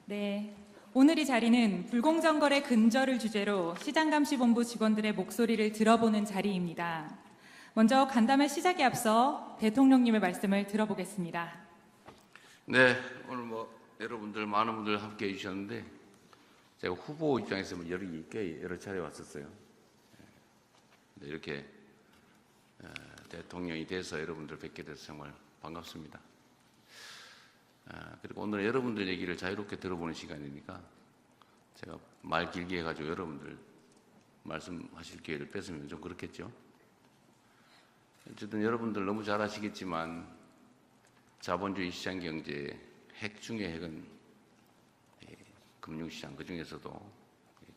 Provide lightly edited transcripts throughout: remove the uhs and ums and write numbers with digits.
네, 오늘 이 자리는 불공정거래 근절을 주제로 시장감시본부 직원들의 목소리를 들어보는 자리입니다. 먼저 간담회 시작에 앞서 대통령님의 말씀을 들어보겠습니다. 네, 오늘 여러분들 많은 분들 함께해 주셨는데 제가 후보 입장에서 여러 차례 왔었어요. 이렇게 대통령이 돼서 여러분들 뵙게 돼서 정말 반갑습니다. 그리고 오늘 여러분들 얘기를 자유롭게 들어보는 시간이니까 제가 말 길게 해가지고 여러분들 말씀하실 기회를 뺏으면 좀 그렇겠죠. 어쨌든 여러분들 너무 잘 아시겠지만 자본주의 시장 경제의 핵 중의 핵은 금융시장, 그 중에서도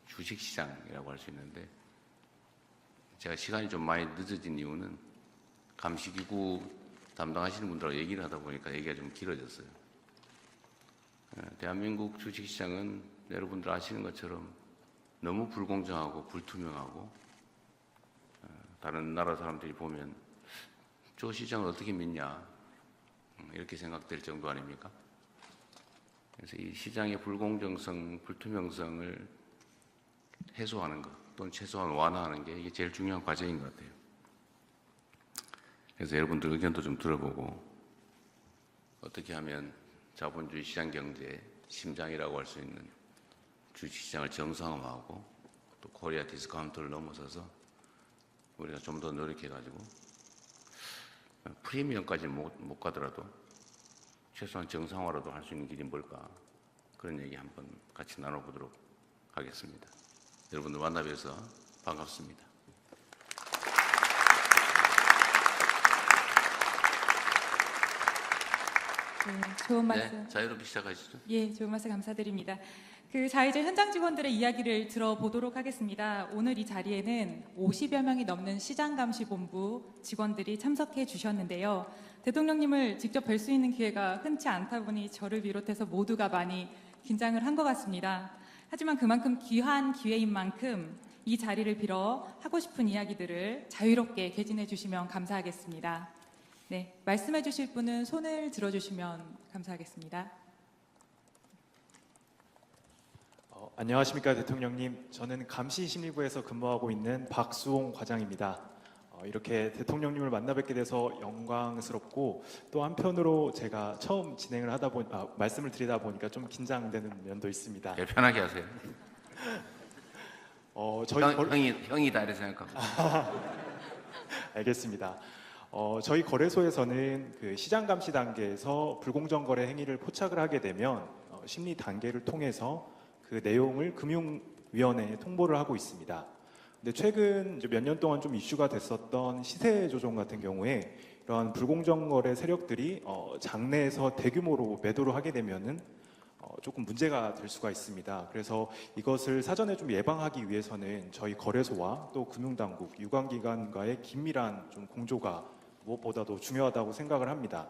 주식시장이라고 할 수 있는데, 제가 시간이 좀 많이 늦어진 이유는 감시기구 담당하시는 분들하고 얘기를 하다 보니까 얘기가 좀 길어졌어요. 대한민국 주식시장은 여러분들 아시는 것처럼 너무 불공정하고 불투명하고, 다른 나라 사람들이 보면 저 시장을 어떻게 믿냐 이렇게 생각될 정도 아닙니까? 그래서 이 시장의 불공정성, 불투명성을 해소하는 것 또는 최소한 완화하는 게 이게 제일 중요한 과제인 것 같아요. 그래서 여러분들 의견도 좀 들어보고 어떻게 하면 자본주의 시장 경제의 심장이라고 할 수 있는 주식시장을 정상화하고 또 코리아 디스카운트를 넘어서서 우리가 좀 더 노력해가지고 프리미엄까지는 못 가더라도 최소한 정상화라도 할 수 있는 길이 뭘까, 그런 얘기 한번 같이 나눠보도록 하겠습니다. 여러분들 만나뵈서 반갑습니다. 네, 좋은 말씀. 네, 자유롭게 시작하시죠. 예, 좋은 말씀 감사드립니다. 자, 이제 현장 직원들의 이야기를 들어보도록 하겠습니다. 오늘 이 자리에는 50여 명이 넘는 시장감시본부 직원들이 참석해 주셨는데요. 대통령님을 직접 뵐 수 있는 기회가 흔치 않다 보니 저를 비롯해서 모두가 많이 긴장을 한 것 같습니다. 하지만 그만큼 귀한 기회인 만큼 이 자리를 빌어 하고 싶은 이야기들을 자유롭게 개진해 주시면 감사하겠습니다. 네, 말씀해 주실 분은 손을 들어주시면 감사하겠습니다. 안녕하십니까 대통령님. 저는 감시심리부에서 근무하고 있는 박수홍 과장입니다. 이렇게 대통령님을 만나 뵙게 돼서 영광스럽고, 또 한편으로 제가 처음 진행을 말씀을 드리다 보니까 좀 긴장되는 면도 있습니다. 네, 편하게 하세요. 형이다 이렇게 생각하고. 알겠습니다. 저희 거래소에서는 그 시장 감시 단계에서 불공정 거래 행위를 포착을 하게 되면 심리 단계를 통해서 그 내용을 금융위원회에 통보를 하고 있습니다. 근데 최근 몇 년 동안 좀 이슈가 됐었던 시세 조정 같은 경우에 이러한 불공정 거래 세력들이 장내에서 대규모로 매도를 하게 되면은 조금 문제가 될 수가 있습니다. 그래서 이것을 사전에 좀 예방하기 위해서는 저희 거래소와 또 금융당국, 유관기관과의 긴밀한 좀 공조가 무엇보다도 중요하다고 생각을 합니다.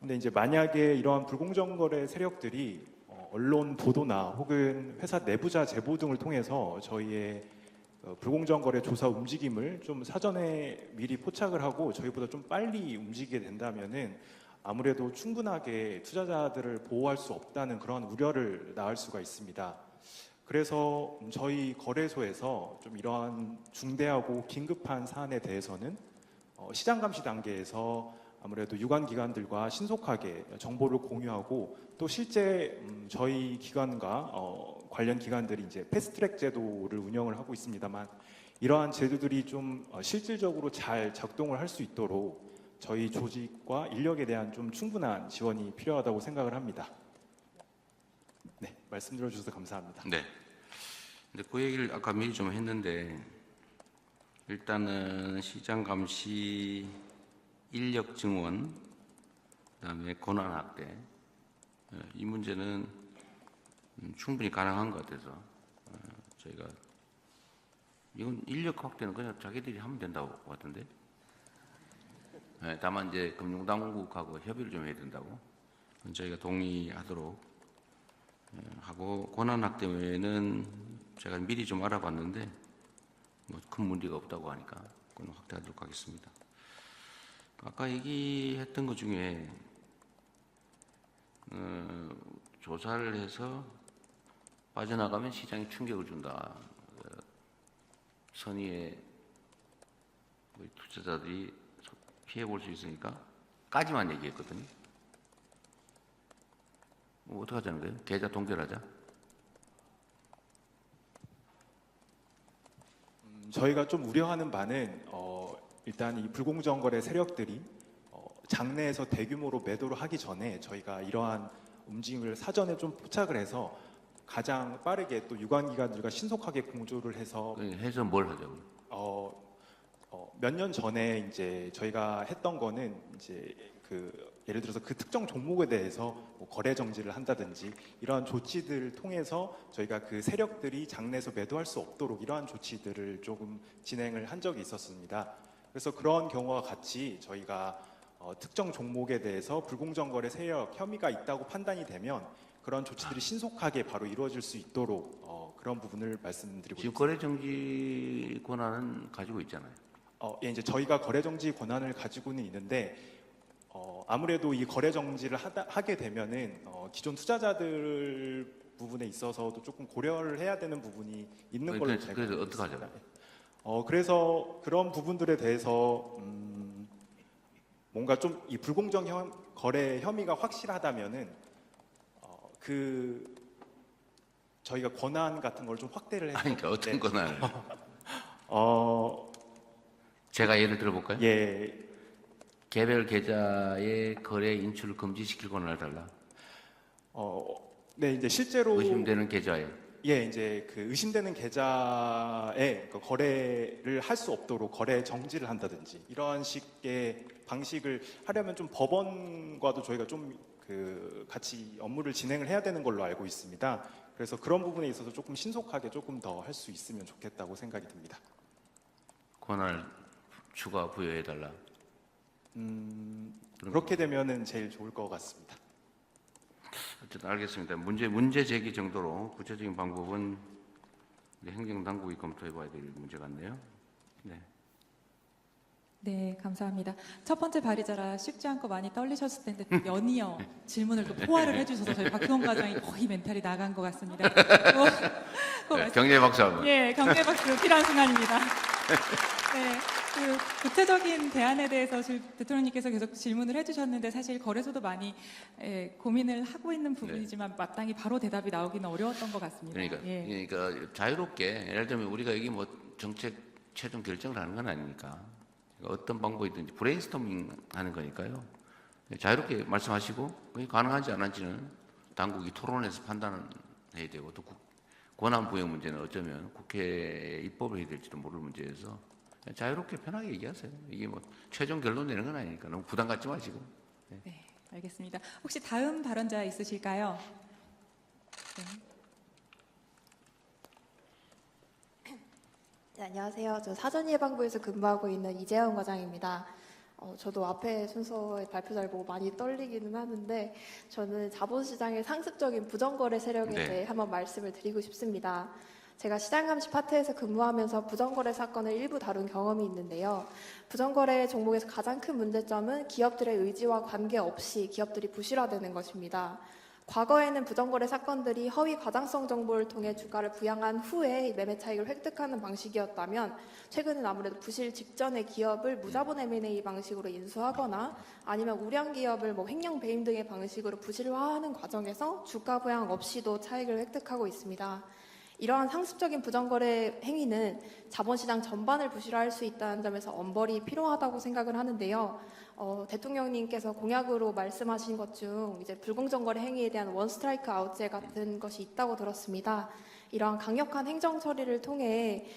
근데 이제 만약에 이러한 불공정 거래 세력들이 언론 보도나 혹은 회사 내부자 제보 등을 통해서 저희의 불공정 거래 조사 움직임을 좀 사전에 미리 포착을 하고 저희보다 좀 빨리 움직이게 된다면은 아무래도 충분하게 투자자들을 보호할 수 없다는 그런 우려를 낳을 수가 있습니다. 그래서 저희 거래소에서 좀 이러한 중대하고 긴급한 사안에 대해서는 시장 감시 단계에서 아무래도 유관기관들과 신속하게 정보를 공유하고, 또 실제 저희 기관과 관련 기관들이 이제 패스트트랙 제도를 운영을 하고 있습니다만, 이러한 제도들이 좀 실질적으로 잘 작동을 할 수 있도록 저희 조직과 인력에 대한 좀 충분한 지원이 필요하다고 생각을 합니다. 네, 말씀 들어주셔서 감사합니다. 네. 근데 그 얘기를 아까 미리 좀 했는데, 일단은 시장 감시 인력 증원, 그다음에 권한 확대, 이 문제는 충분히 가능한 것 같아서 저희가 이건 인력 확대는 그냥 자기들이 하면 된다고 같은데, 다만 이제 금융당국하고 협의를 좀 해야 된다고 저희가 동의하도록 하고, 권한 확대 외에는 제가 미리 좀 알아봤는데 큰 문제가 없다고 하니까 그건 확대하도록 하겠습니다. 아까 얘기했던 것 중에 조사를 해서 빠져나가면 시장에 충격을 준다. 선의의 투자자들이 피해 볼 수 있으니까 까지만 얘기했거든요. 뭐 어떻게 하자는 거예요? 계좌 동결하자? 저희가 좀 우려하는 바는 일단 이 불공정 거래 세력들이 장내에서 대규모로 매도를 하기 전에 저희가 이러한 움직임을 사전에 좀 포착을 해서 가장 빠르게 또 유관기관들과 신속하게 공조를 해서 해서 뭘 하자고요? 몇 년 전에 이제 저희가 했던 거는 이제 예를 들어서 그 특정 종목에 대해서 뭐 거래 정지를 한다든지 이러한 조치들을 통해서 저희가 그 세력들이 장내에서 매도할 수 없도록 이러한 조치들을 조금 진행을 한 적이 있었습니다. 그래서 그런 경우와 같이 저희가 특정 종목에 대해서 불공정 거래 세력 혐의가 있다고 판단이 되면 그런 조치들이 신속하게 바로 이루어질 수 있도록 그런 부분을 말씀드리고 지금 있습니다. 거래 정지 권한은 가지고 있잖아요. 예, 이제 저희가 거래 정지 권한을 가지고는 있는데 아무래도 이 거래 정지를 하게 되면은 기존 투자자들 부분에 있어서도 조금 고려를 해야 되는 부분이 있는 걸로 제가 그래서 알고 어떻게 있습니다. 하자고요? 그래서 그런 부분들에 대해서 뭔가 좀 이 불공정 거래 혐의가 확실하다면은 저희가 권한 같은 걸 좀 확대를 해서 아니, 그러니까 어떤 네. 권한을? 어, 제가 예를 들어볼까요? 예, 개별 계좌의 거래 인출을 금지시킬 권한을 달라. 네, 이제 실제로 의심되는 계좌에. 예, 이제 그 의심되는 계좌에 그 거래를 할 수 없도록 거래 정지를 한다든지 이러한 식의 방식을 하려면 좀 법원과도 저희가 좀 같이 업무를 진행을 해야 되는 걸로 알고 있습니다. 그래서 그런 부분에 있어서 조금 신속하게 조금 더 할 수 있으면 좋겠다고 생각이 듭니다. 권한을 추가 부여해 달라. 그렇게 되면은 제일 좋을 것 같습니다. 어쨌든 알겠습니다. 문제 제기 정도로 구체적인 방법은 우리 행정당국이 검토해봐야 될 문제 같네요. 네. 네, 감사합니다. 첫 번째 발의자라 쉽지 않고 많이 떨리셨을 텐데 연이어 질문을 또 포화를 해주셔서 저희 박수홍 과장이 거의 멘탈이 나간 것 같습니다. 경례 박수 한번. 예, 경례 박수 필요한 순간입니다. 네, 구체적인 대안에 대해서 대통령님께서 계속 질문을 해주셨는데 사실 거래소도 많이 고민을 하고 있는 부분이지만 마땅히 바로 대답이 나오기는 어려웠던 것 같습니다. 그러니까 자유롭게 예를 들면 우리가 여기 뭐 정책 최종 결정을 하는 건 아니니까 어떤 방법이든지 브레인스토밍 하는 거니까요. 자유롭게 말씀하시고 그게 가능한지 안 한지는 당국이 토론해서 판단해야 되고 또 권한 부여 문제는 어쩌면 국회에 입법을 해야 될지도 모를 문제여서 자유롭게 편하게 얘기하세요. 이게 뭐 최종 결론 내는 건 아니니까 너무 부담 갖지 마시고. 네, 알겠습니다. 혹시 다음 발언자 있으실까요? 네. 네, 안녕하세요. 저 사전예방부에서 근무하고 있는 이재원 과장입니다. 저도 앞에 순서의 발표자를 보고 많이 떨리기는 하는데 저는 자본시장의 상습적인 부정거래 세력에 네. 대해 한번 말씀을 드리고 싶습니다. 제가 시장감시 파트에서 근무하면서 부정거래 사건을 일부 다룬 경험이 있는데요. 부정거래 종목에서 가장 큰 문제점은 기업들의 의지와 관계없이 기업들이 부실화되는 것입니다. 과거에는 부정거래 사건들이 허위 과장성 정보를 통해 주가를 부양한 후에 매매 차익을 획득하는 방식이었다면 최근은 아무래도 부실 직전의 기업을 무자본 M&A 방식으로 인수하거나 아니면 우량 기업을 뭐 횡령 배임 등의 방식으로 부실화하는 과정에서 주가 부양 없이도 차익을 획득하고 있습니다. 이러한 상습적인 부정거래 행위는 자본시장 전반을 부실화할 수 있다는 점에서 엄벌이 필요하다고 생각을 하는데요. 대통령님께서 공약으로 말씀하신 것 중 이제 불공정거래 행위에 대한 원 스트라이크 아웃제 같은 것이 있다고 들었습니다. 이러한 강력한 행정 처리를 통해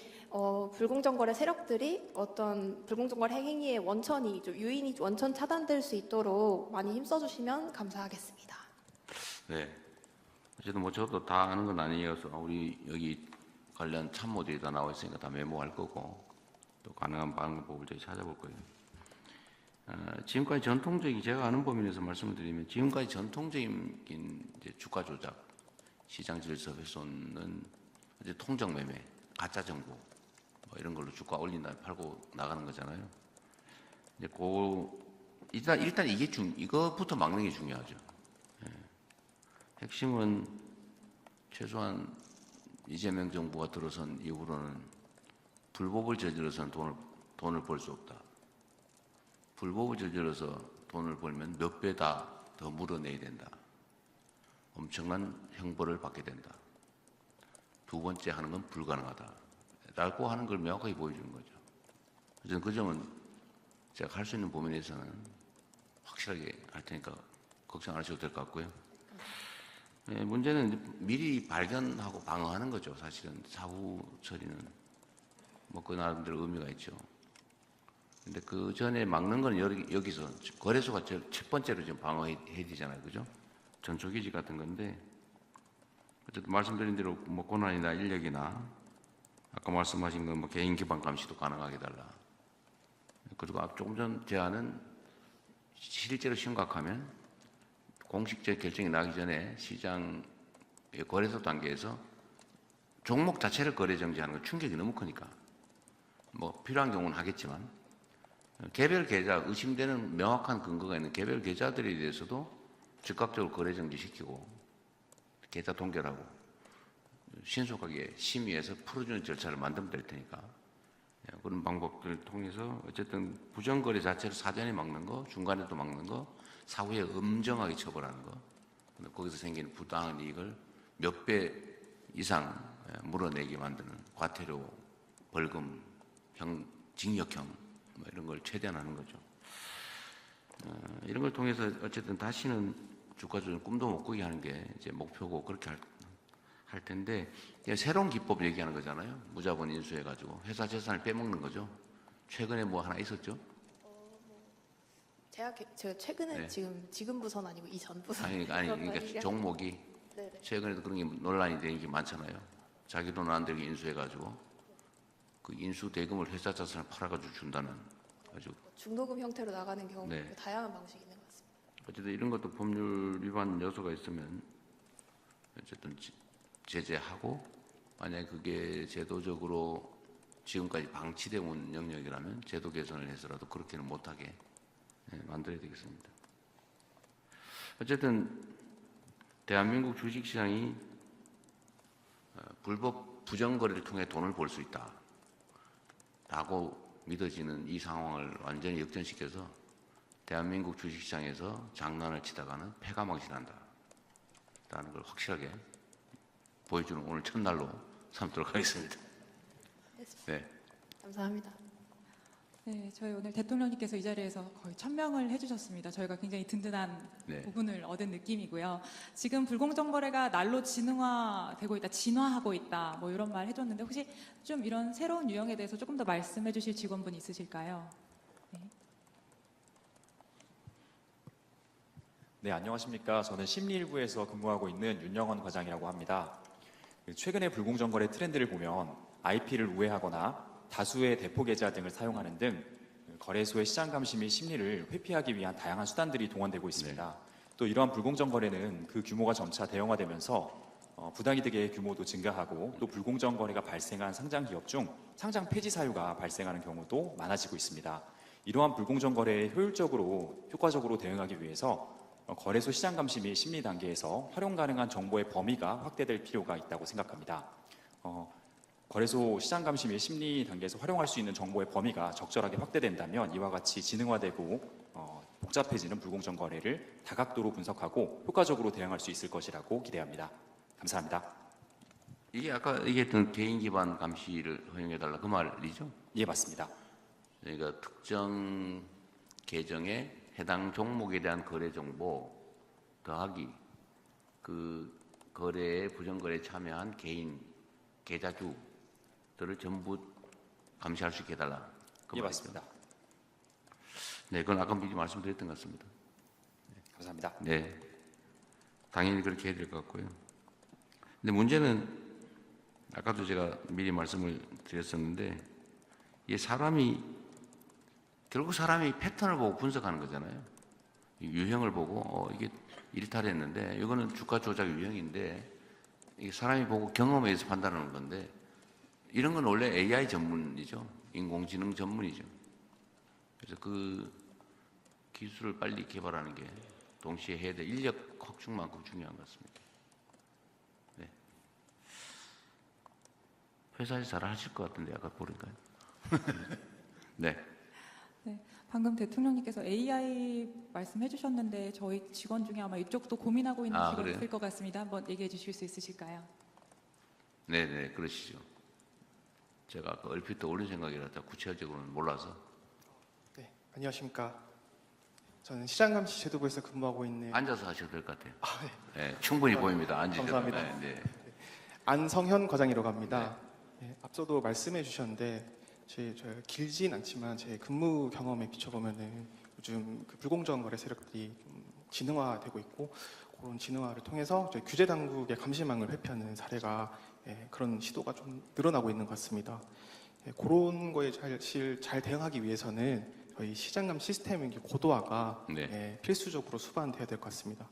불공정거래 세력들이 어떤 불공정거래 행위의 원천이 유인이 원천 차단될 수 있도록 많이 힘써주시면 감사하겠습니다. 네. 어쨌든 뭐 저도 다 아는 건 아니어서 우리 여기 관련 참모들이 다 나와 있으니까 다 메모할 거고 또 가능한 방법을 저희 찾아볼 거예요. 지금까지 전통적인 제가 아는 범위 내에서 말씀을 드리면 지금까지 전통적인 이제 주가 조작, 시장 질서 훼손은 이제 통정 매매, 가짜 정보 뭐 이런 걸로 주가 올린다 팔고 나가는 거잖아요. 이제 일단 이게 이거부터 막는 게 중요하죠. 핵심은 최소한 이재명 정부가 들어선 이후로는 불법을 저질러서는 돈을 벌 수 없다. 불법을 저질러서 돈을 벌면 몇 배 다 더 물어내야 된다. 엄청난 형벌을 받게 된다. 두 번째 하는 건 불가능하다. 라고 하는 걸 명확하게 보여주는 거죠. 저는 그 점은 제가 할 수 있는 범위 내에서는 확실하게 할 테니까 걱정 안 하셔도 될 것 같고요. 네, 문제는 미리 발견하고 방어하는 거죠. 사실은 사후 처리는 뭐 그 나름대로 의미가 있죠. 근데 그 전에 막는 건 여기서 거래소가 첫 번째로 지금 방어해야 되잖아요, 그죠? 전초기지 같은 건데 어쨌든 말씀드린 대로 뭐 권한이나 인력이나 아까 말씀하신 건 뭐 개인 기반 감시도 가능하게 달라. 그리고 조금 전 제안은 실제로 심각하면 공식적 결정이 나기 전에 시장 거래소 단계에서 종목 자체를 거래 정지하는 건 충격이 너무 크니까 뭐 필요한 경우는 하겠지만 개별 계좌 의심되는 명확한 근거가 있는 개별 계좌들에 대해서도 즉각적으로 거래 정지시키고 계좌 동결하고 신속하게 심의해서 풀어주는 절차를 만들면 될 테니까 그런 방법들을 통해서 어쨌든 부정거래 자체를 사전에 막는 거, 중간에도 막는 거, 사후에 엄정하게 처벌하는 거, 거기서 생기는 부당한 이익을 몇 배 이상 물어내게 만드는 과태료, 벌금, 징역형 뭐 이런 걸 최대한 하는 거죠. 이런 걸 통해서 어쨌든 다시는 주가 조작 꿈도 못 꾸게 하는 게 이제 목표고 그렇게 할 텐데 새로운 기법 얘기하는 거잖아요. 무자본 인수해가지고 회사 재산을 빼먹는 거죠. 최근에 뭐 하나 있었죠? 제가 최근에 네. 지금 부서는 아니고 이전 부서. 그러니까 종목이 네네. 최근에도 그런 게 논란이 되는 게 많잖아요. 자기 돈 안 들게 인수해가지고 그 인수 대금을 회사 자산을 팔아가지고 준다는 아주 중도금 형태로 나가는 경우 네. 다양한 방식이 있는 것 같습니다. 어쨌든 이런 것도 법률 위반 요소가 있으면 어쨌든 제재하고 만약에 그게 제도적으로 지금까지 방치되어 온 영역이라면 제도 개선을 해서라도 그렇게는 못하게 만들어야 되겠습니다. 어쨌든 대한민국 주식시장이 불법 부정거래를 통해 돈을 벌 수 있다 라고 믿어지는 이 상황을 완전히 역전시켜서 대한민국 주식시장에서 장난을 치다가는 패가 망신한다 라는 걸 확실하게 보여주는 오늘 첫날로 삼도록 하겠습니다. 네. 감사합니다. 네, 저희 오늘 대통령님께서 이 자리에서 거의 1000명을 해주셨습니다. 저희가 굉장히 든든한 네. 부분을 얻은 느낌이고요. 지금 불공정 거래가 날로 진화되고 있다, 진화하고 있다, 뭐 이런 말 해줬는데 혹시 좀 이런 새로운 유형에 대해서 조금 더 말씀해주실 직원분 있으실까요? 네, 안녕하십니까. 저는 심리일부에서 근무하고 있는 윤영원 과장이라고 합니다. 최근의 불공정 거래 트렌드를 보면 IP를 우회하거나 다수의 대포 계좌 등을 사용하는 등 거래소의 시장 감시 및 심리를 회피하기 위한 다양한 수단들이 동원되고 있습니다. 또 이러한 불공정 거래는 그 규모가 점차 대형화되면서 부당이득의 규모도 증가하고 또 불공정 거래가 발생한 상장 기업 중 상장 폐지 사유가 발생하는 경우도 많아지고 있습니다. 이러한 불공정 거래에 효과적으로 대응하기 위해서 거래소 시장 감시 및 심리 단계에서 활용 가능한 정보의 범위가 확대될 필요가 있다고 생각합니다. 거래소 시장 감시 및 심리 단계에서 활용할 수 있는 정보의 범위가 적절하게 확대된다면 이와 같이 지능화되고 복잡해지는 불공정 거래를 다각도로 분석하고 효과적으로 대응할 수 있을 것이라고 기대합니다. 감사합니다. 이게 아까 얘기했던 개인 기반 감시를 허용해달라 그 말이죠? 예, 맞습니다. 그러니까 특정 계정에 해당 종목에 대한 거래 정보 더하기 그 거래에 부정거래에 참여한 개인 계좌주들을 전부 감시할 수 있게 해달라. 그 예, 말이죠. 맞습니다. 네, 그건 아까 미리 말씀드렸던 것 같습니다. 감사합니다. 네, 당연히 그렇게 해야 될 것 같고요. 근데 문제는 아까도 제가 미리 말씀을 드렸었는데 이 결국 사람이 패턴을 보고 분석하는 거잖아요. 유형을 보고 이게 일탈했는데 이거는 주가 조작 유형인데 이게 사람이 보고 경험에 의해서 판단하는 건데 이런 건 원래 AI 전문이죠. 인공지능 전문이죠. 그래서 그 기술을 빨리 개발하는 게 동시에 해야 될 인력 확충만큼 중요한 것 같습니다. 회사에서 잘 하실 것 같은데 아까 보니까요. 네. 네, 방금 대통령님께서 AI 말씀해 주셨는데 저희 직원 중에 아마 이쪽도 고민하고 있는 직원 그래요? 있을 것 같습니다. 한번 얘기해 주실 수 있으실까요? 네네, 그러시죠. 제가 아까 얼핏 떠올린 생각이라서 구체적으로는 몰라서. 네, 안녕하십니까. 저는 시장감시 제도부에서 근무하고 있는 앉아서 하셔도 될 것 같아요. 네, 충분히 보입니다. 앉으셔도. 감사합니다. 네, 네. 안성현 과장이라고 합니다. 네, 앞서도 말씀해 주셨는데 제가 길진 않지만 제 근무 경험에 비춰보면은 요즘 그 불공정 거래 세력들이 좀 진흥화되고 있고 그런 진흥화를 통해서 저희 규제 당국의 감시망을 회피하는 사례가 그런 시도가 좀 늘어나고 있는 것 같습니다. 그런 거에 사실 잘 대응하기 위해서는 저희 시장감 시스템의 고도화가 네. 필수적으로 수반돼야 될 것 같습니다.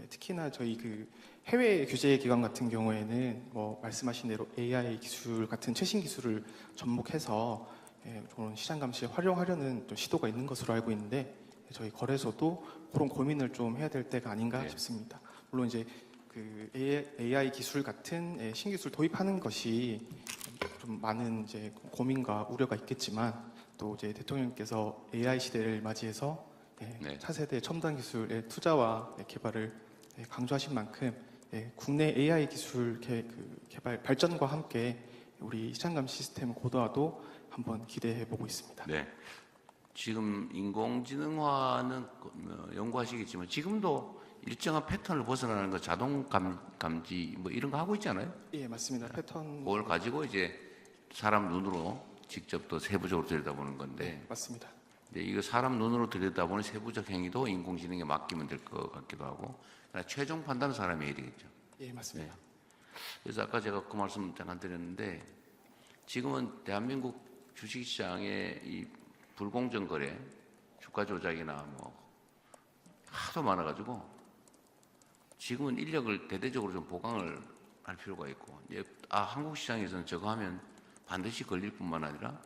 특히나 저희 그 해외 규제 기관 같은 경우에는 뭐 말씀하신 대로 AI 기술 같은 최신 기술을 접목해서 그런 시장 감시에 활용하려는 좀 시도가 있는 것으로 알고 있는데 저희 거래소도 그런 고민을 좀 해야 될 때가 아닌가 네. 싶습니다. 물론 이제 그 AI 기술 같은 신기술 도입하는 것이 좀 많은 이제 고민과 우려가 있겠지만 또 이제 대통령께서 AI 시대를 맞이해서 네. 차세대 첨단 기술의 투자와 개발을 강조하신 만큼 국내 AI 기술 개발 발전과 함께 우리 시장감 시스템 고도화도 한번 기대해 보고 있습니다. 네. 지금 인공지능화는 연구하시겠지만 지금도 일정한 패턴을 벗어나는 거 자동 감지 뭐 이런 거 하고 있잖아요. 예, 맞습니다. 패턴 그걸 가지고 이제 사람 눈으로 직접 또 세부적으로 들여다보는 건데, 맞습니다. 근데 이거 사람 눈으로 들여다보는 세부적 행위도 인공지능에 맡기면 될 것 같기도 하고, 그러나 최종 판단은 사람이 해야 되겠죠. 예, 맞습니다. 그래서 아까 제가 그 말씀 잠깐 드렸는데, 지금은 대한민국 주식시장의 이 불공정 거래, 주가 조작이나 뭐 하도 많아가지고 지금은 인력을 대대적으로 좀 보강을 할 필요가 있고, 한국 시장에서는 저거 하면 반드시 걸릴 뿐만 아니라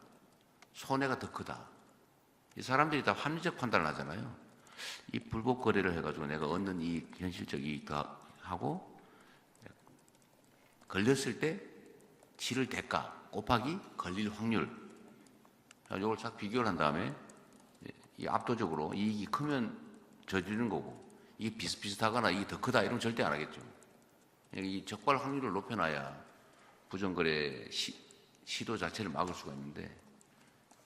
손해가 더 크다. 이 사람들이 다 합리적 판단을 하잖아요. 이 불법 거래를 해가지고 내가 얻는 이익, 현실적 이익 다 하고 걸렸을 때 치를 대가 곱하기 걸릴 확률. 이걸 싹 비교를 한 다음에 이 압도적으로 이익이 크면 저지르는 거고 이게 비슷비슷하거나 이게 더 크다 이러면 절대 안 하겠죠. 이 적발 확률을 높여놔야 부정거래 시도 자체를 막을 수가 있는데,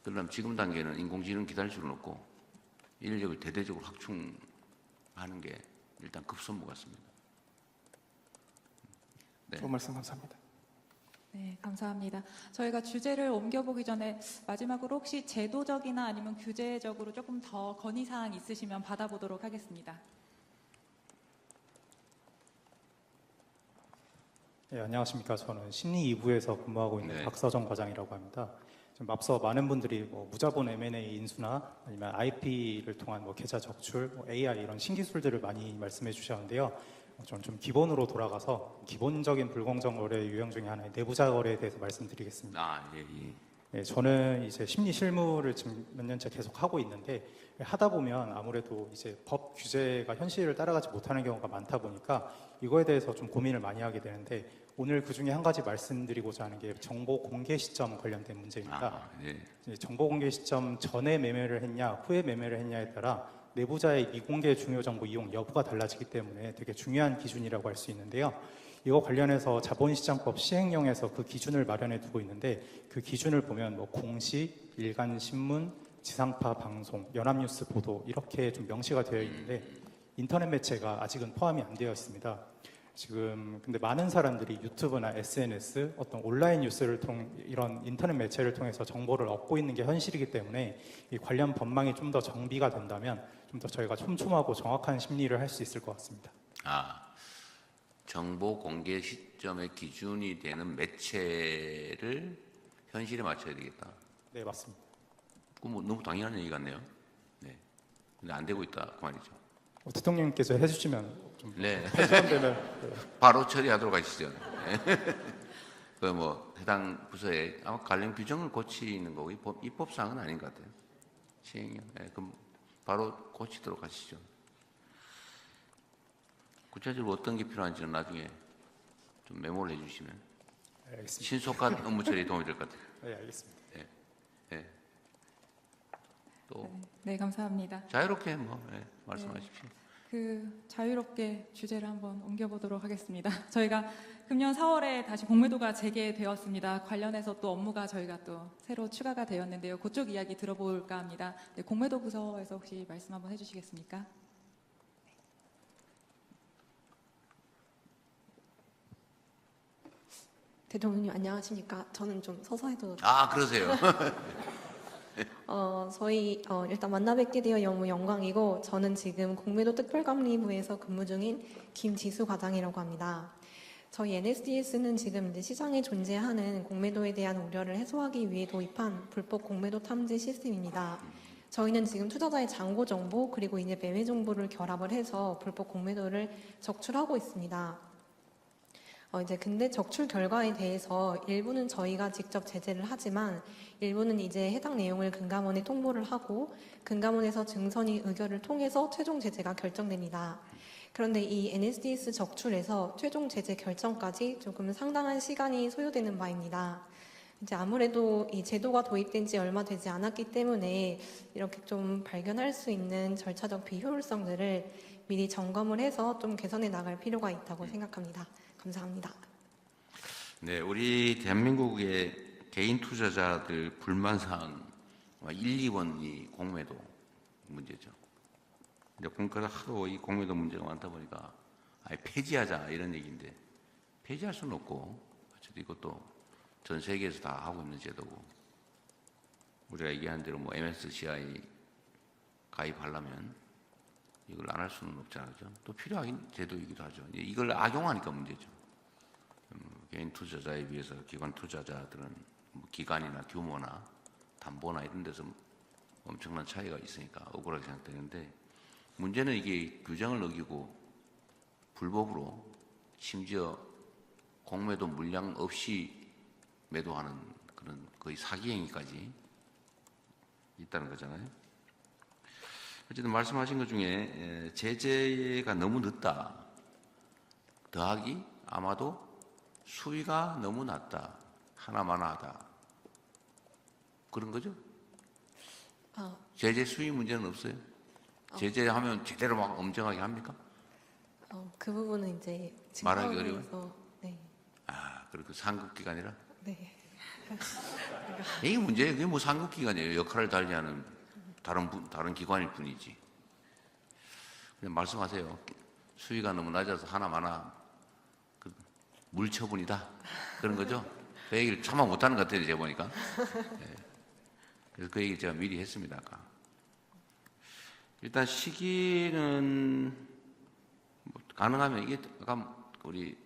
그러려면 지금 단계는 인공지능 기다릴 수는 없고 인력을 대대적으로 확충하는 게 일단 급선무 같습니다. 네. 좋은 말씀 감사합니다. 네, 감사합니다. 저희가 주제를 옮겨보기 전에 마지막으로 혹시 제도적이나 아니면 규제적으로 조금 더 건의사항 있으시면 받아보도록 하겠습니다. 네, 안녕하십니까. 저는 심리 2부에서 근무하고 있는 네. 박서정 과장이라고 합니다. 지금 앞서 많은 분들이 뭐 무자본 M&A 인수나 아니면 IP를 통한 뭐 계좌 적출, 뭐 AI 이런 신기술들을 많이 말씀해 주셨는데요. 저는 좀 기본으로 돌아가서 기본적인 불공정 거래 유형 중에 하나의 내부자 거래에 대해서 말씀드리겠습니다. 예. 네, 저는 이제 심리 실무를 지금 몇 년째 계속 하고 있는데 하다 보면 아무래도 이제 법 규제가 현실을 따라가지 못하는 경우가 많다 보니까 이거에 대해서 좀 고민을 많이 하게 되는데 오늘 그 중에 한 가지 말씀드리고자 하는 게 정보 공개 시점 관련된 문제입니다. 이제 정보 공개 시점 전에 매매를 했냐 후에 매매를 했냐에 따라 내부자의 미공개 중요 정보 이용 여부가 달라지기 때문에 되게 중요한 기준이라고 할 수 있는데요. 이거 관련해서 자본시장법 시행령에서 그 기준을 마련해 두고 있는데 그 기준을 보면 뭐 공시, 일간신문, 지상파 방송, 연합뉴스 보도 이렇게 좀 명시가 되어 있는데 인터넷 매체가 아직은 포함이 안 되어 있습니다. 지금 근데 많은 사람들이 유튜브나 SNS 어떤 온라인 뉴스를 이런 인터넷 매체를 통해서 정보를 얻고 있는 게 현실이기 때문에 이 관련 법망이 좀 더 정비가 된다면 좀 더 저희가 촘촘하고 정확한 심리를 할 수 있을 것 같습니다. 정보 공개 시점의 기준이 되는 매체를 현실에 맞춰야 되겠다. 네, 맞습니다. 그건 뭐 너무 당연한 얘기 같네요. 네. 근데 안 되고 있다 그 말이죠. 대통령님께서 해주시면 좀 네. 되면 바로 처리하도록 하시죠. 그 뭐 해당 부서에 아마 관련 규정을 고치는 거고 입법사항은 아닌 것 같아요. 시행령. 네, 그럼 바로 고치도록 하시죠. 구체적으로 어떤 게 필요한지는 나중에 좀 메모를 해주시면. 알겠습니다. 신속한 업무 처리에 도움이 될 것 같아요. 네, 알겠습니다. 또 네, 감사합니다. 자유롭게 말씀하십시오. 그 자유롭게 주제를 한번 옮겨보도록 하겠습니다. 저희가 금년 4월에 다시 공매도가 재개되었습니다. 관련해서 또 업무가 저희가 또 새로 추가가 되었는데요. 그쪽 이야기 들어볼까 합니다. 네, 공매도 부서에서 혹시 말씀 한번 해주시겠습니까? 대통령님 안녕하십니까? 저는 좀 서서 해도 그러세요. 저희 일단 만나 뵙게 되어 너무 영광이고 저는 지금 공매도 특별감리부에서 근무 중인 김지수 과장이라고 합니다. 저희 NSDS는 지금 이제 시장에 존재하는 공매도에 대한 우려를 해소하기 위해 도입한 불법 공매도 탐지 시스템입니다. 저희는 지금 투자자의 잔고 정보 그리고 이제 매매 정보를 결합을 해서 불법 공매도를 적출하고 있습니다. 이제 근데 적출 결과에 대해서 일부는 저희가 직접 제재를 하지만 일부는 이제 해당 내용을 금감원에 통보를 하고 금감원에서 증선이 의결을 통해서 최종 제재가 결정됩니다. 그런데 이 NSDS 적출에서 최종 제재 결정까지 조금 상당한 시간이 소요되는 바입니다. 이제 아무래도 이 제도가 도입된 지 얼마 되지 않았기 때문에 이렇게 좀 발견할 수 있는 절차적 비효율성들을 미리 점검을 해서 좀 개선해 나갈 필요가 있다고 생각합니다. 감사합니다. 네, 우리 대한민국의 개인 투자자들 불만 사항 1, 2번이 공매도 문제죠. 이제 보니까 하도 이 공매도 문제가 많다 보니까 아예 폐지하자 이런 얘기인데 폐지할 수는 없고 어쨌든 이것도 전 세계에서 다 하고 있는 제도고 우리가 얘기한 대로 MSCI 가입하려면 이걸 안 할 수는 없잖아요. 또 필요한 제도이기도 하죠. 이걸 악용하니까 문제죠. 개인 투자자에 비해서 기관 투자자들은 기간이나 규모나 담보나 이런 데서 엄청난 차이가 있으니까 억울하게 생각되는데 문제는 이게 규정을 어기고 불법으로 심지어 공매도 물량 없이 매도하는 그런 거의 사기 행위까지 있다는 거잖아요. 어쨌든 말씀하신 것 중에 제재가 너무 늦다 더하기 아마도 수위가 너무 낮다 하나마나하다 그런 거죠? 제재 수위 문제는 없어요? 제재하면 제대로 막 엄정하게 합니까? 그 부분은 이제 말하기 어려워요? 증권에서 네. 그리고 상급기관이라? 네. 이게 문제예요. 그게 뭐 상급기관이에요. 역할을 달리 하는 다른 기관일 뿐이지. 그냥 말씀하세요. 수위가 너무 낮아서 하나마나 물처분이다. 그런 거죠? 그 얘기를 차마 못하는 것 같아요. 제가 보니까. 네. 그래서 그 얘기를 제가 미리 했습니다. 아까. 일단 시기는 가능하면 이게 아까 우리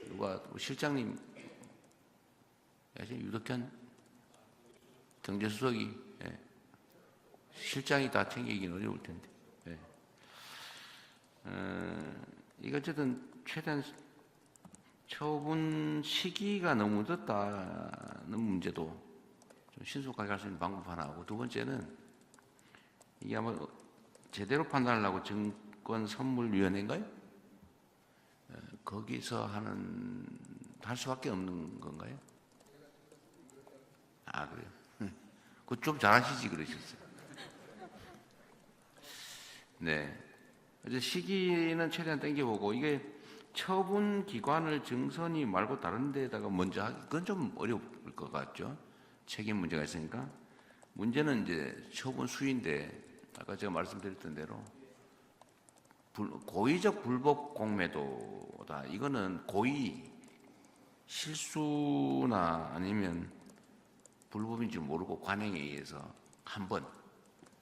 누가 실장님 유덕현 경제수석이 실장이 다 챙기긴 어려울 텐데. 이거 어쨌든 최대한 처분 시기가 너무 늦다는 문제도 좀 신속하게 할 수 있는 방법 하나하고 두 번째는 이게 아마 제대로 판단하려고 증권선물위원회인가요? 거기서 할 수밖에 없는 건가요? 그래요? 그거 좀 잘하시지 그러셨어요. 네. 이제 시기는 최대한 당겨보고 이게 처분 기관을 증선이 말고 다른 데다가 먼저 하기 그건 좀 어려울 것 같죠. 책임 문제가 있으니까 문제는 이제 처분 수위인데 아까 제가 말씀드렸던 대로 고의적 불법 공매도다. 이거는 고의 실수나 아니면 불법인지 모르고 관행에 의해서 한 번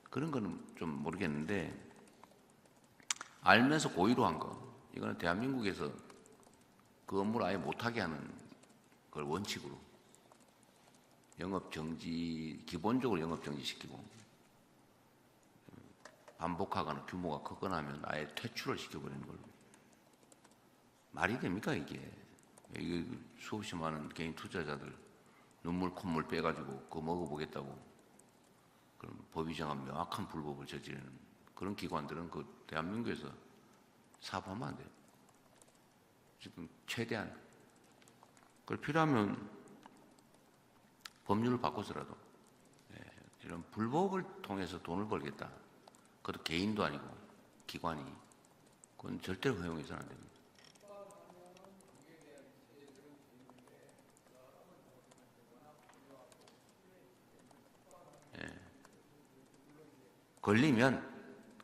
그런 거는 좀 모르겠는데 알면서 고의로 한 거 이거는 대한민국에서 그 업무를 아예 못하게 하는 걸 원칙으로 영업정지 기본적으로 영업정지시키고 반복하거나 규모가 크거나 하면 아예 퇴출을 시켜버리는 걸로 말이 됩니까 이게 수없이 많은 개인 투자자들 눈물 콧물 빼가지고 그거 먹어보겠다고 그런 법이 정한 명확한 불법을 저지르는 그런 기관들은 그 대한민국에서 사업하면 안 돼요. 지금 최대한 그걸 필요하면 법률을 바꿔서라도 이런 불법을 통해서 돈을 벌겠다. 그것도 개인도 아니고 기관이. 그건 절대로 허용해서는 안 됩니다.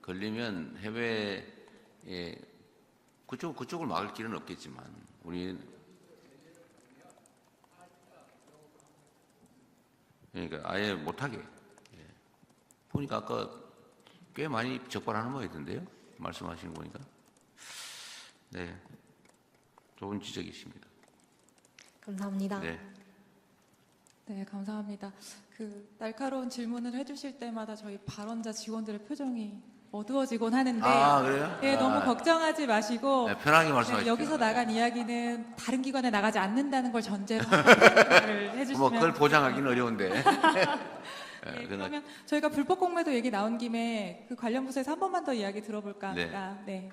걸리면 해외에 그쪽을 막을 길은 없겠지만 우리 그러니까 아예 못하게 보니까 아까 꽤 많이 적발하는 모양이던데요. 말씀하시는 거 보니까. 네, 좋은 지적이십니다. 감사합니다. 네. 네, 감사합니다. 그 날카로운 질문을 해주실 때마다 저희 발언자 직원들의 표정이 어두워지곤 하는데, 아, 그래요? 네, 너무 걱정하지 마시고 네, 편하게 네, 말씀하십시오. 여기서 나간 이야기는 다른 기관에 나가지 않는다는 걸 전제로 말을 해주시면. 뭐 그걸 보장하기는 어려운데. 네, 그러면 저희가 불법 공매도 얘기 나온 김에 그 관련 부서에서 한 번만 더 이야기 들어볼까 합니다. 네.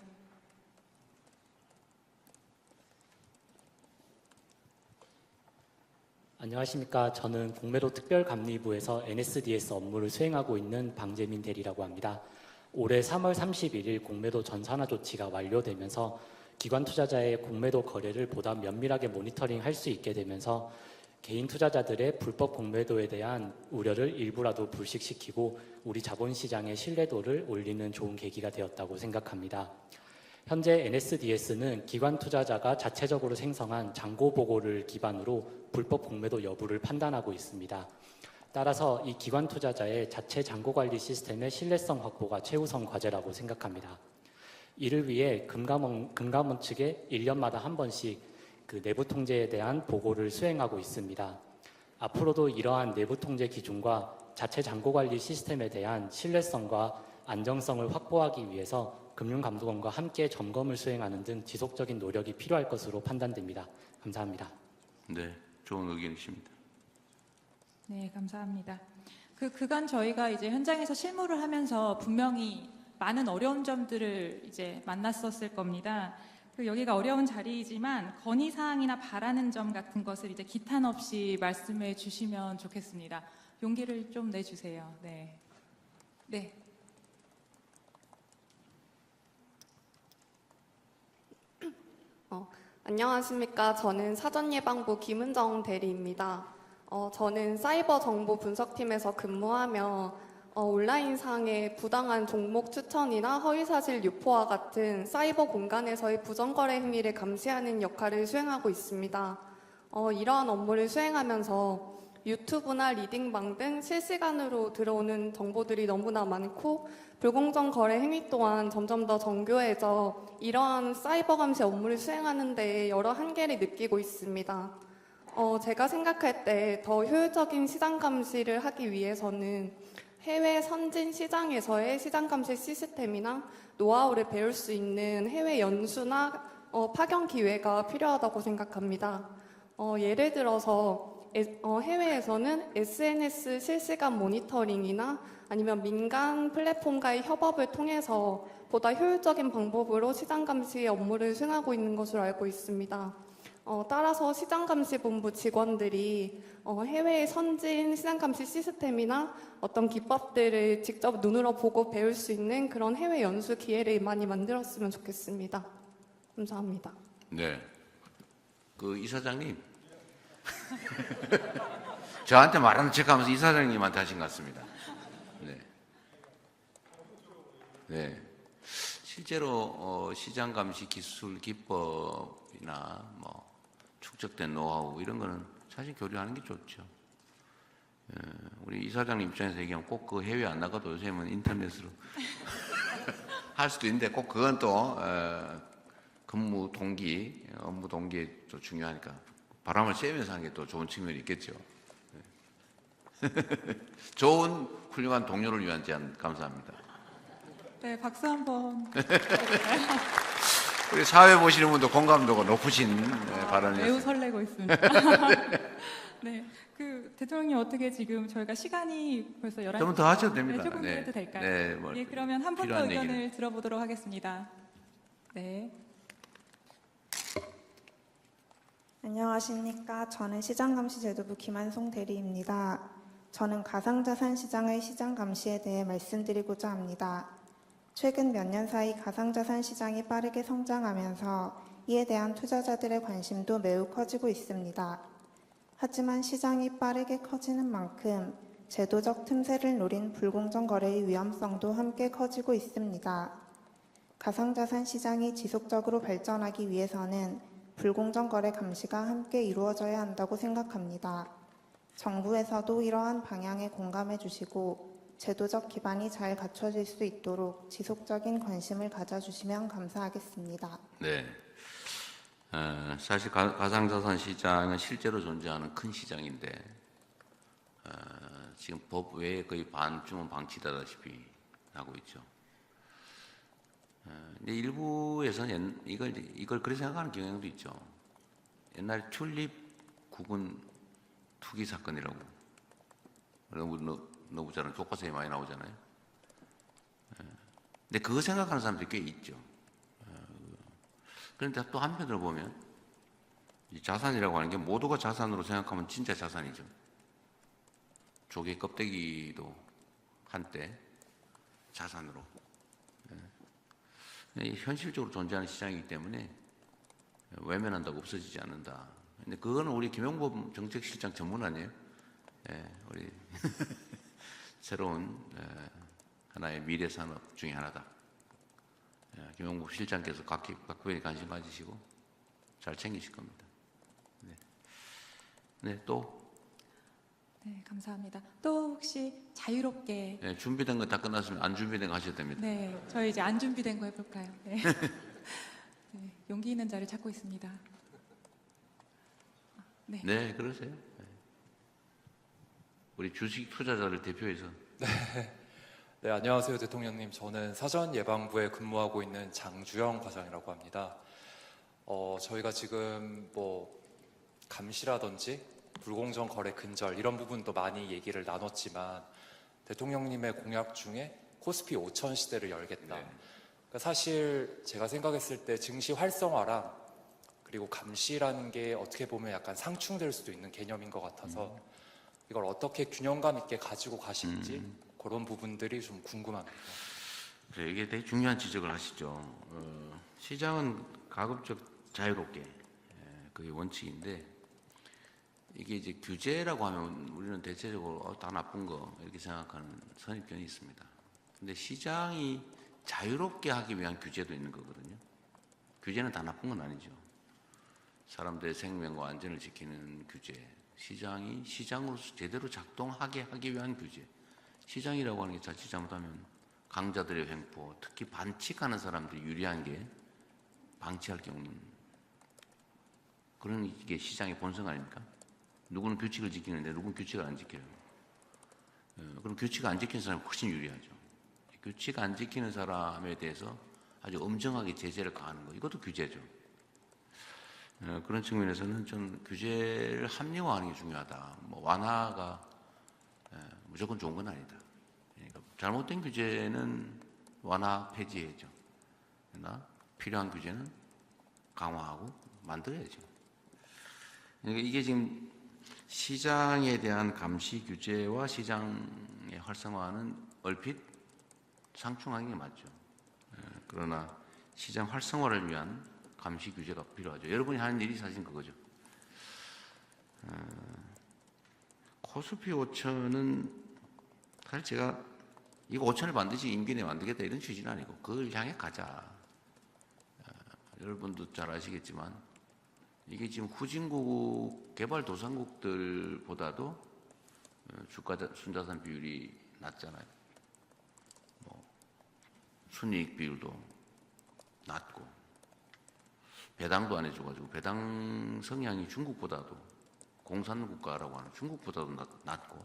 안녕하십니까. 저는 공매도 특별감리부에서 NSDS 업무를 수행하고 있는 방재민 대리라고 합니다. 올해 3월 31일 공매도 전산화 조치가 완료되면서 기관 투자자의 공매도 거래를 보다 면밀하게 모니터링할 수 있게 되면서 개인 투자자들의 불법 공매도에 대한 우려를 일부라도 불식시키고 우리 자본시장의 신뢰도를 올리는 좋은 계기가 되었다고 생각합니다. 현재 NSDS는 기관 투자자가 자체적으로 생성한 잔고 보고를 기반으로 불법 공매도 여부를 판단하고 있습니다. 따라서 이 기관 투자자의 자체 잔고 관리 시스템의 신뢰성 확보가 최우선 과제라고 생각합니다. 이를 위해 금감원 측에 1년마다 한 번씩 그 내부 통제에 대한 보고를 수행하고 있습니다. 앞으로도 이러한 내부 통제 기준과 자체 잔고 관리 시스템에 대한 신뢰성과 안정성을 확보하기 위해서 금융감독원과 함께 점검을 수행하는 등 지속적인 노력이 필요할 것으로 판단됩니다. 감사합니다. 네, 좋은 의견이십니다. 네, 감사합니다. 그간 저희가 이제 현장에서 실무를 하면서 분명히 많은 어려운 점들을 이제 만났었을 겁니다. 여기가 어려운 자리이지만 건의사항이나 바라는 점 같은 것을 이제 기탄 없이 말씀해 주시면 좋겠습니다. 용기를 좀 내주세요. 네. 네. 안녕하십니까. 저는 사전예방부 김은정 대리입니다. 저는 사이버 정보 분석팀에서 근무하며 온라인상의 부당한 종목 추천이나 허위사실 유포와 같은 사이버 공간에서의 부정거래 행위를 감시하는 역할을 수행하고 있습니다. 이러한 업무를 수행하면서 유튜브나 리딩방 등 실시간으로 들어오는 정보들이 너무나 많고 불공정 거래 행위 또한 점점 더 정교해져 이러한 사이버 감시 업무를 수행하는 데 여러 한계를 느끼고 있습니다. 제가 생각할 때 더 효율적인 시장 감시를 하기 위해서는 해외 선진 시장에서의 시장 감시 시스템이나 노하우를 배울 수 있는 해외 연수나 파견 기회가 필요하다고 생각합니다. 예를 들어서 해외에서는 SNS 실시간 모니터링이나 아니면 민간 플랫폼과의 협업을 통해서 보다 효율적인 방법으로 시장 감시 업무를 수행하고 있는 것으로 알고 있습니다. 따라서 시장감시본부 직원들이 해외의 선진 시장감시 시스템이나 어떤 기법들을 직접 눈으로 보고 배울 수 있는 그런 해외 연수 기회를 많이 만들었으면 좋겠습니다. 감사합니다. 네, 그 이사장님 저한테 말하는 척하면서 이사장님한테 하신 것 같습니다. 네, 실제로 시장 감시 기술 기법이나 뭐 축적된 노하우 이런 거는 사실 교류하는 게 좋죠. 우리 이사장님 입장에서 얘기하면 꼭 그 해외 안 나가도 요즘은 인터넷으로 할 수도 있는데 꼭 그건 또 근무 동기, 업무 동기에 또 중요하니까 바람을 쐬면서 하는 게 또 좋은 측면이 있겠죠. 좋은 훌륭한 동료를 위한 제안 감사합니다. 네, 박수 한번. 우리 사회 보시는 분도 공감도가 높으신 발언이었습니다. 매우 설레고 있습니다. 네, 그 대통령님 어떻게 지금 저희가 시간이 벌써 11시. 좀 더 하셔도 됩니다. 네, 조금 더 네. 해도 될까요? 네, 뭐 예, 그러면 한 번 더 필요한 의견을 얘기를. 들어보도록 하겠습니다. 네. 안녕하십니까. 저는 시장감시제도부 김한송 대리입니다. 저는 가상자산 시장의 시장 감시에 대해 말씀드리고자 합니다. 최근 몇 년 사이 가상자산 시장이 빠르게 성장하면서 이에 대한 투자자들의 관심도 매우 커지고 있습니다. 하지만 시장이 빠르게 커지는 만큼 제도적 틈새를 노린 불공정 거래의 위험성도 함께 커지고 있습니다. 가상자산 시장이 지속적으로 발전하기 위해서는 불공정 거래 감시가 함께 이루어져야 한다고 생각합니다. 정부에서도 이러한 방향에 공감해 주시고 제도적 기반이 잘 갖춰질 수 있도록 지속적인 관심을 가져주시면 감사하겠습니다. 네. 사실 가상자산 시장은 실제로 존재하는 큰 시장인데 지금 법 외에 거의 반쯤은 방치되다시피 하고 있죠. 근데 일부에서는 이걸 그렇게 생각하는 경향도 있죠. 옛날에 튤립 국은 투기 사건이라고 너무 잘 아는 교과서에 많이 나오잖아요. 근데 그거 생각하는 사람들이 꽤 있죠. 그런데 또 한편으로 보면 이 자산이라고 하는 게 모두가 자산으로 생각하면 진짜 자산이죠. 조개 껍데기도 한때 자산으로. 현실적으로 존재하는 시장이기 때문에 외면한다고 없어지지 않는다. 근데 그거는 우리 김용범 정책실장 전문 아니에요? 우리 새로운 하나의 미래 산업 중에 하나다. 김용범 실장께서 각별히 관심 가지시고 잘 챙기실 겁니다. 네, 또. 네, 감사합니다. 또 혹시 자유롭게 네, 준비된 거 다 끝났으면 안 준비된 거 하셔도 됩니다. 네, 저희 이제 안 준비된 거 해볼까요? 네. 네, 용기 있는 자를 찾고 있습니다. 네. 네, 그러세요. 네. 우리 주식 투자자를 대표해서. 네, 안녕하세요, 대통령님. 저는 사전예방부에 근무하고 있는 장주영 과장이라고 합니다. 저희가 지금 뭐 감시라든지 불공정 거래 근절 이런 부분도 많이 얘기를 나눴지만 대통령님의 공약 중에 코스피 5천 시대를 열겠다. 네. 그러니까 사실 제가 생각했을 때 증시 활성화랑 그리고 감시라는 게 어떻게 보면 약간 상충될 수도 있는 개념인 것 같아서 이걸 어떻게 균형감 있게 가지고 가실지 그런 부분들이 좀 궁금합니다. 그래, 이게 되게 중요한 지적을 하시죠. 시장은 가급적 자유롭게 그게 원칙인데 이게 이제 규제라고 하면 우리는 대체적으로 다 나쁜 거 이렇게 생각하는 선입견이 있습니다. 근데 시장이 자유롭게 하기 위한 규제도 있는 거거든요. 규제는 다 나쁜 건 아니죠. 사람들의 생명과 안전을 지키는 규제, 시장이 시장으로서 제대로 작동하게 하기 위한 규제. 시장이라고 하는 게 자칫 잘못하면 강자들의 횡포, 특히 반칙하는 사람들이 유리한 게 방치할 경우는 그런 게 시장의 본성 아닙니까? 누구는 규칙을 지키는데 누구는 규칙을 안 지켜요. 그럼 규칙 안 지키는 사람이 훨씬 유리하죠. 규칙 안 지키는 사람에 대해서 아주 엄정하게 제재를 가하는 거, 이것도 규제죠. 그런 측면에서는 좀 규제를 합리화하는 게 중요하다. 뭐 완화가 무조건 좋은 건 아니다. 그러니까 잘못된 규제는 완화 폐지해야죠. 그러나 필요한 규제는 강화하고 만들어야죠. 그러니까 이게 지금 시장에 대한 감시 규제와 시장의 활성화는 얼핏 상충하는 게 맞죠. 그러나 시장 활성화를 위한 감시 규제가 필요하죠. 여러분이 하는 일이 사실 그거죠. 코스피 5천은 사실 제가 이거 5천을 반드시 임기 내에 만들겠다 이런 취지는 아니고 그걸 향해 가자. 여러분도 잘 아시겠지만 이게 지금 후진국 개발도상국들보다도 주가 순자산 비율이 낮잖아요. 뭐 순이익 비율도 낮고 배당도 안 해줘가지고 배당 성향이 중국보다도 공산 국가라고 하는 중국보다도 낮고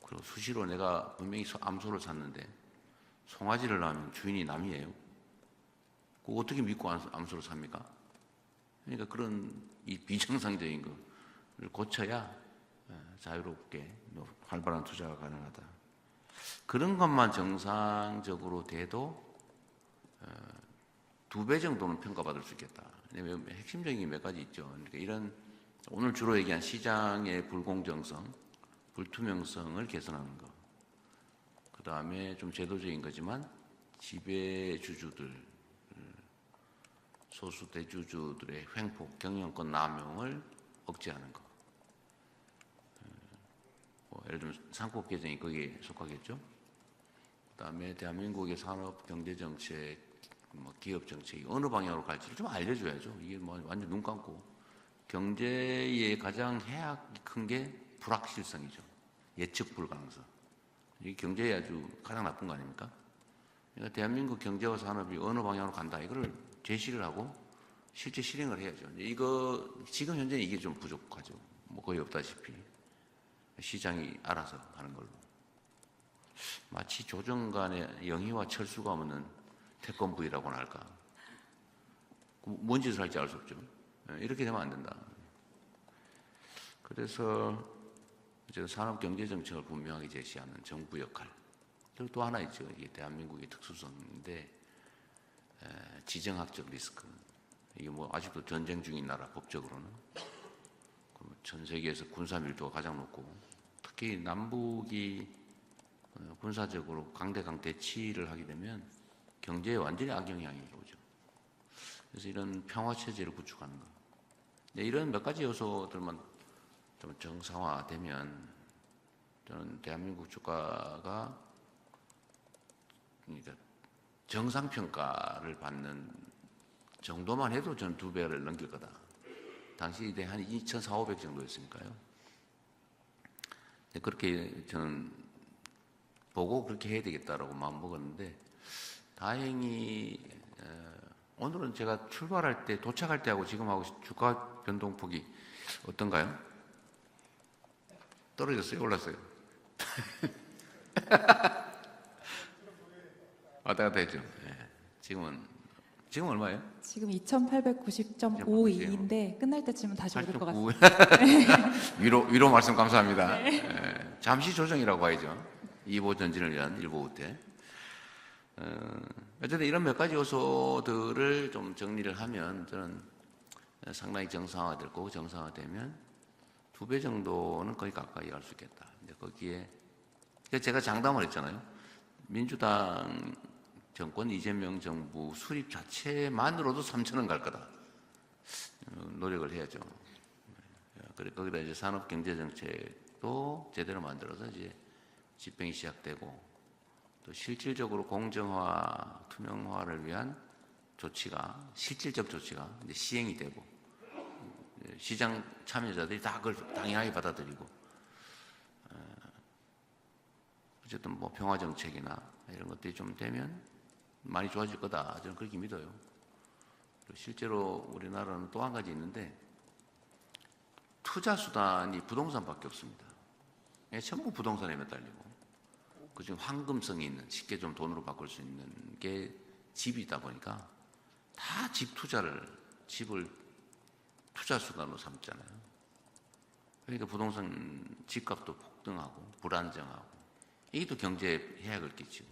그리고 수시로 내가 분명히 암소를 샀는데 송아지를 낳으면 주인이 남이에요. 그거 어떻게 믿고 암소를 삽니까? 그러니까 그런 이 비정상적인 것을 고쳐야 자유롭게 활발한 투자가 가능하다. 그런 것만 정상적으로 돼도 2배 정도는 평가받을 수 있겠다. 핵심적인 몇 가지 있죠. 그러니까 이런 오늘 주로 얘기한 시장의 불공정성, 불투명성을 개선하는 것. 그 다음에 좀 제도적인 거지만 지배주주들, 소수 대주주들의 횡포, 경영권 남용을 억제하는 것. 예를 들면 상법 개정이 거기에 속하겠죠. 그 다음에 대한민국의 산업 경제 정책, 기업 정책이 어느 방향으로 갈지를 좀 알려줘야죠. 이게 완전 눈 감고 경제의 가장 해악이 큰 게 불확실성이죠. 예측 불가능성. 이게 경제에 아주 가장 나쁜 거 아닙니까? 그러니까 대한민국 경제와 산업이 어느 방향으로 간다 이거를 제시를 하고 실제 실행을 해야죠. 이거 지금 현재 이게 좀 부족하죠. 거의 없다시피 시장이 알아서 하는 걸로. 마치 조정 간의 영희와 철수가 없는 태권부이라고나 할까. 뭔 짓을 할지 알 수 없죠. 이렇게 되면 안 된다. 그래서 이제 산업경제정책을 분명하게 제시하는 정부 역할. 그리고 또 하나 있죠. 이게 대한민국의 특수성인데 지정학적 리스크. 이게 아직도 전쟁 중인 나라 법적으로는 전 세계에서 군사 밀도가 가장 높고 특히 남북이 군사적으로 강대강 대치를 하게 되면 경제에 완전히 악영향이 오죠. 그래서 이런 평화 체제를 구축하는 것. 이런 몇 가지 요소들만 좀 정상화되면 저는 대한민국 주가가 그러니까 정상평가를 받는 정도만 해도 저는 2배를 넘길 거다. 당시 이때 한 2,400, 500 정도였으니까요. 그렇게 저는 보고 그렇게 해야 되겠다라고 마음 먹었는데 다행히 오늘은 제가 출발할 때 도착할 때하고 지금하고 주가 변동폭이 어떤가요? 떨어졌어요? 올랐어요? 왔다 갔다 했죠. 지금은 얼마예요? 지금 2,890.52인데 끝날 때쯤은 다시 오를 것 같습니다. 위로 말씀 감사합니다. 잠시 조정이라고 봐야죠. 2보 전진을 위한 1보 때. 어쨌든 이런 몇 가지 요소들을 좀 정리를 하면 저는 상당히 정상화될 거고 정상화되면 2배 정도는 거의 가까이 갈 수 있겠다. 근데 거기에 제가 장담을 했잖아요. 민주당 정권 이재명 정부 수립 자체만으로도 3천원 갈 거다. 노력을 해야죠. 그리고 거기다 이제 산업경제정책도 제대로 만들어서 이제 집행이 시작되고 또 실질적으로 공정화, 투명화를 위한 조치가 실질적 조치가 이제 시행이 되고 시장 참여자들이 다 그걸 당연하게 받아들이고 어쨌든 평화 정책이나 이런 것들이 좀 되면 많이 좋아질 거다. 저는 그렇게 믿어요. 실제로 우리나라는 또 한 가지 있는데 투자 수단이 부동산밖에 없습니다. 전부 부동산에 매달리고 그중 황금성이 있는 쉽게 좀 돈으로 바꿀 수 있는 게 집이다 보니까 다 집을 투자 수단으로 삼잖아요. 그러니까 부동산 집값도 폭등하고 불안정하고 이게 또 경제에 해악을 끼치고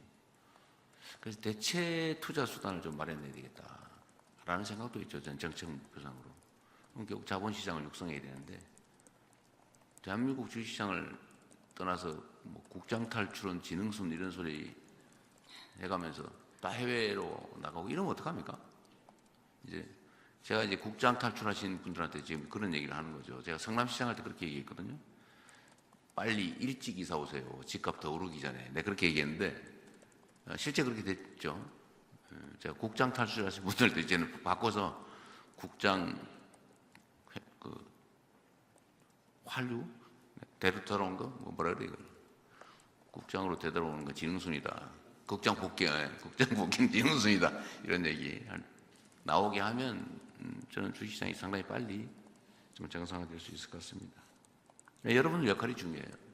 그래서 대체 투자 수단을 좀 마련해야 되겠다라는 생각도 있죠. 전 정책 목표상으로. 결국 자본시장을 육성해야 되는데 대한민국 주식시장을 떠나서 국장 탈출은 지능순 이런 소리 해가면서 다 해외로 나가고 이러면 어떡합니까? 제가 국장 탈출하신 분들한테 지금 그런 얘기를 하는 거죠. 제가 성남시장 할 때 그렇게 얘기했거든요. 빨리 일찍 이사 오세요. 집값 더 오르기 전에. 내가 그렇게 얘기했는데 실제 그렇게 됐죠. 제가 국장 탈출하신 분들도 이제는 바꿔서 국장 환류 되돌아온 거 뭐라 그래 이거 국장으로 되돌아오는 거 지능순이다. 국장 복귀는 지능순이다. 이런 얘기 나오게 하면 저는 주식시장이 상당히 빨리 좀 정상화될 수 있을 것 같습니다. 여러분 역할이 중요해요.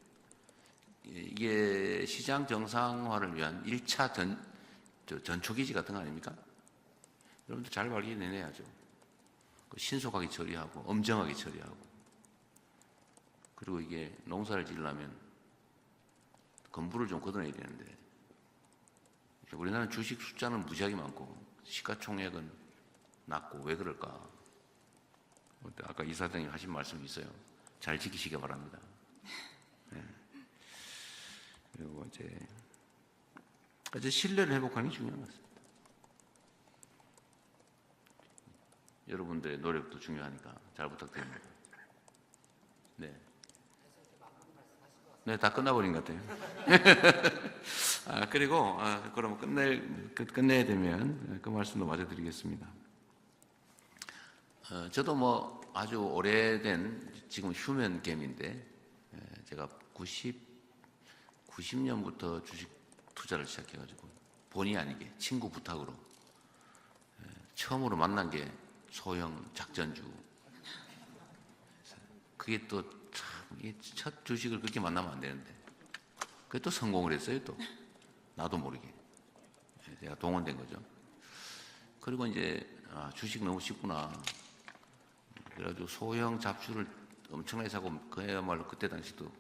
이게 시장 정상화를 위한 1차 전초기지 같은 거 아닙니까? 여러분들 잘 발견해내야죠. 신속하게 처리하고 엄정하게 처리하고 그리고 이게 농사를 지으려면 건부를 좀 걷어내야 되는데 우리나라는 주식 숫자는 무지하게 많고 시가총액은 낮고 왜 그럴까? 아까 이사장님 하신 말씀이 있어요. 잘 지키시기 바랍니다. 네. 그리고 이제 신뢰를 회복하는 게 중요한 것 같습니다. 여러분들의 노력도 중요하니까 잘 부탁드립니다. 네. 네, 다 끝나버린 것 같아요. 그리고 그럼 끝내야 되면 그 말씀도 마저 드리겠습니다. 저도 뭐 아주 오래된 지금 휴면겜인데 제가 90년부터 주식 투자를 시작해가지고 본의 아니게 친구 부탁으로 처음으로 만난 게 소형 작전주. 그게 또 첫 주식을 그렇게 만나면 안 되는데 그게 또 성공을 했어요. 또 나도 모르게 제가 동원된 거죠. 그리고 이제 주식 너무 쉽구나. 그래가지고 소형 잡주를 엄청나게 사고 그야말로 그때 당시도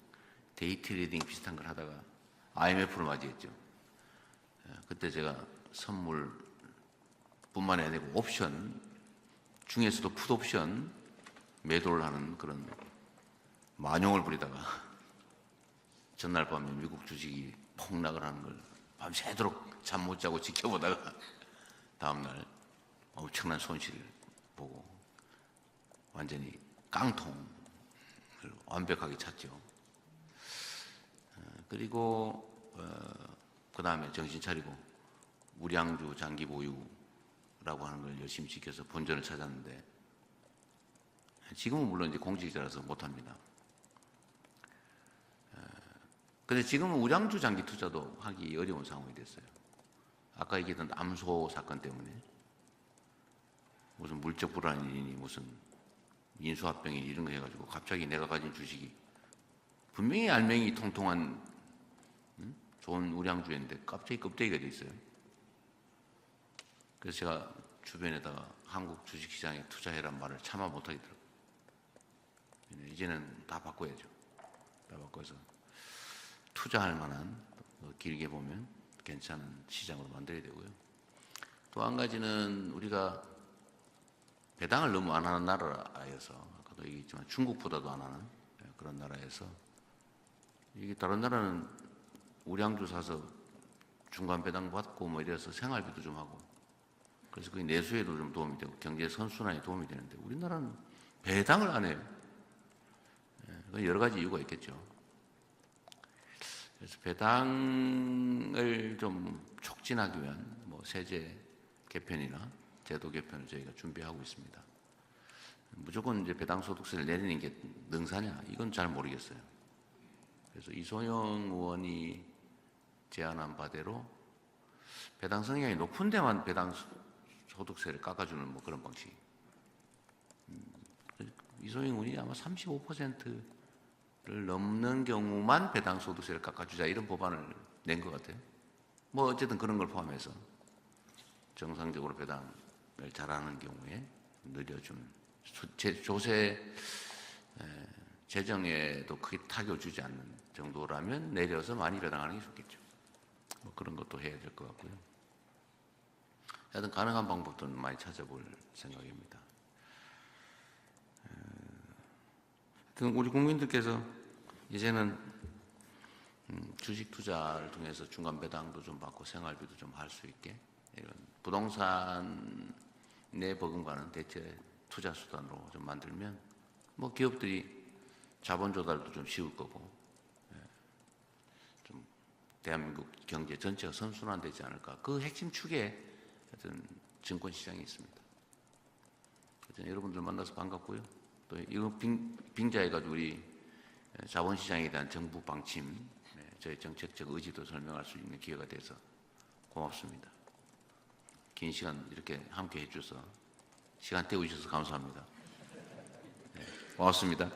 데이 트레이딩 비슷한 걸 하다가 IMF를 맞이했죠. 그때 제가 선물뿐만이 아니고 옵션 중에서도 풋옵션 매도를 하는 그런 만용을 부리다가 전날 밤에 미국 주식이 폭락을 하는 걸 밤새도록 잠 못 자고 지켜보다가 다음날 엄청난 손실을 보고 완전히 깡통을 완벽하게 찼죠. 그리고 그 다음에 정신 차리고 우량주 장기 보유라고 하는 걸 열심히 지켜서 본전을 찾았는데 지금은 물론 이제 공직자라서 못합니다. 근데 지금은 우량주 장기 투자도 하기 어려운 상황이 됐어요. 아까 얘기했던 암소 사건 때문에 무슨 물적 불안이니 무슨 인수합병이 이런 거 해가지고 갑자기 내가 가진 주식이 분명히 알맹이 통통한 좋은 우량주였는데 갑자기 껍데기가 돼 있어요. 그래서 제가 주변에다가 한국 주식시장에 투자해란 말을 차마 못하겠더라고요. 이제는 다 바꿔야죠. 다 바꿔서 투자할 만한 길게 보면 괜찮은 시장으로 만들어야 되고요. 또 한 가지는 우리가 배당을 너무 안 하는 나라여서 아까도 얘기했지만 중국보다도 안 하는 그런 나라에서 이게 다른 나라는 우량주 사서 중간 배당 받고 뭐 이래서 생활비도 좀 하고 그래서 그게 내수에도 좀 도움이 되고 경제 선순환에 도움이 되는데 우리나라는 배당을 안 해요. 여러 가지 이유가 있겠죠. 그래서 배당을 좀 촉진하기 위한 뭐 세제 개편이나 제도 개편을 저희가 준비하고 있습니다. 무조건 이제 배당 소득세를 내리는 게 능사냐? 이건 잘 모르겠어요. 그래서 이소영 의원이 제안한 바대로 배당 성향이 높은 데만 배당 소득세를 깎아주는 뭐 그런 방식. 이소영 의원이 아마 35%를 넘는 경우만 배당 소득세를 깎아주자 이런 법안을 낸 것 같아요. 뭐 어쨌든 그런 걸 포함해서 정상적으로 배당을 잘하는 경우에 늘려준 조세 재정에도 크게 타격을 주지 않는 정도라면 내려서 많이 배당하는 게 좋겠죠. 뭐 그런 것도 해야 될 것 같고요. 하여튼 가능한 방법들은 많이 찾아볼 생각입니다. 하여튼 우리 국민들께서 이제는 주식 투자를 통해서 중간 배당도 좀 받고 생활비도 좀 할 수 있게 이런 부동산 내 버금가는 대체 투자 수단으로 좀 만들면 뭐 기업들이 자본 조달도 좀 쉬울 거고 좀 대한민국 경제 전체가 선순환되지 않을까 그 핵심 축에 하여튼 증권 시장이 있습니다. 하여튼 여러분들 만나서 반갑고요. 또 이거 빙자해가지고 우리 자본시장에 대한 정부 방침, 저희 정책적 의지도 설명할 수 있는 기회가 돼서 고맙습니다. 긴 시간 이렇게 함께 해주셔서 시간 때우셔서 감사합니다. 고맙습니다.